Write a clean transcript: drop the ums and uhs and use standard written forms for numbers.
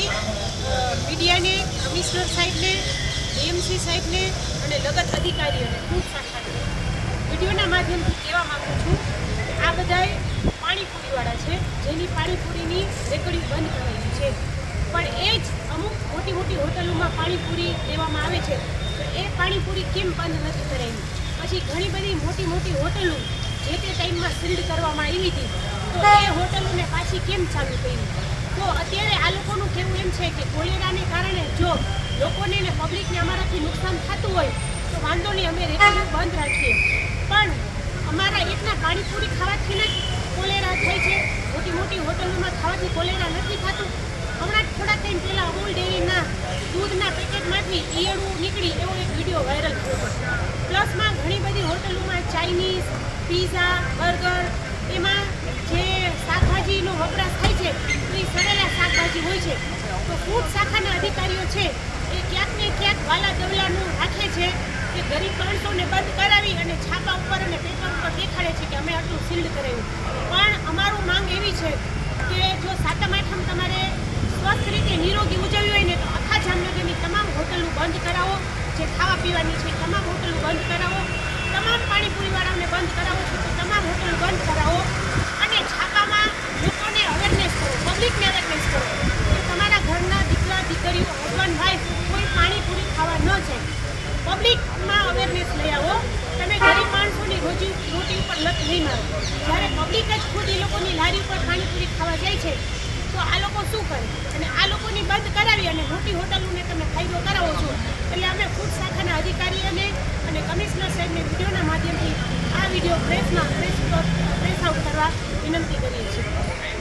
માધ્યમથી મીડિયાને, કમિશનર સાહેબને, ડીએમસી સાહેબને અને લગત અધિકારીઓને ફૂડ શાખાને વિડીયોના માધ્યમથી કહેવા માગું છું કે આ બધાય પાણીપુરીવાળા છે જેની પાણીપુરીની રેકડિંગ બંધ કરાવી છે, પણ એ જ અમુક મોટી મોટી હોટલોમાં પાણીપુરી દેવામાં આવે છે તો એ પાણીપુરી કેમ બંધ નથી કરાવી? પછી ઘણી બધી મોટી મોટી હોટલો જે તે ટાઈમમાં સીલ્ડ કરવામાં આવી હતી તો એ હોટલોને પાછી કેમ ચાલુ કરી? તો અત્યારે આ લોકોનું કહેવું એમ છે કે કોલેરાને કારણે જો લોકોને ને પબ્લિકને અમારાથી નુકસાન થતું હોય તો વાંધો નહીં, અમે રેકડિંગ બંધ રાખીએ, પણ અમારા એકના પાણીપુરી ખાવાથી જ કોલેરા થાય છે, મોટી મોટી હોટલોમાં ખાવાથી કોલેરા નથી થતું. હમણાં થોડા ટાઈમ પહેલાં અમૂલ ડેરીના દૂધના પેકેટમાંથી ઈયળું નીકળી એવો એક વિડીયો વાયરલ થયો હતો. પ્લસમાં ઘણી બધી હોટલોમાં ચાઇનીઝ, પીઝા, બર્ગર એમાં જે શાકભાજીનો વપરાશ થાય છે એ સડેલા શાકભાજી હોય છે. તો ફૂડ શાખાના અધિકારીઓ છે એ ક્યાંક ને ક્યાંક વાલા દવલાનું રાખે છે કે ગરીબ માણસોને બંધ કરાવી અને છાપા ઉપર અને પેપર ઉપર દેખાડે છે કે અમે આટલું સીલ્ડ કરાવ્યું. પણ અમારું માંગ એવી છે કે જો સાતમ આઠમ તમારે સ્વસ્થ રીતે નિરોગી ઉજવવી હોય ને તો આખા જામનગરની તમામ હોટલો બંધ કરાવો, જે ખાવા પીવાની છે તમામ હોટલો બંધ કરાવો, તમામ પાણીપુરીવાળાઓને બંધ કરાવો છો તો તમામ હોટલો બંધ કરાવો અને છાપામાં લોકોને અવેરનેસ કરો, પબ્લિકને અવેરનેસ કરો કે તમારા ઘરના દીકરા દીકરીઓ, હસબન્ડ વાઈફ કોઈ પાણીપુરી ખાવા ન જાય. પબ્લિકમાં અવેરનેસ લઈ આવો. તમે ગરીબ માણસોની રોટી ઉપર લત નહીં મારો. જ્યારે પબ્લિક જ ખુદ એ લોકોની લારી ઉપર પાણીપુરી ખાવા જાય છે તો આ લોકો શું કરે? અને આ લોકોની બંધ કરાવી અને મોટી હોટલોને તમે ફાયદો કરાવો છો. એટલે અમે ફૂડ શાખાના અધિકારીઓને અને કમિશનર સાહેબને વિડીયોના માધ્યમથી આ વિડીયો પ્રેસ આઉટ કરવા વિનંતી કરીએ છીએ.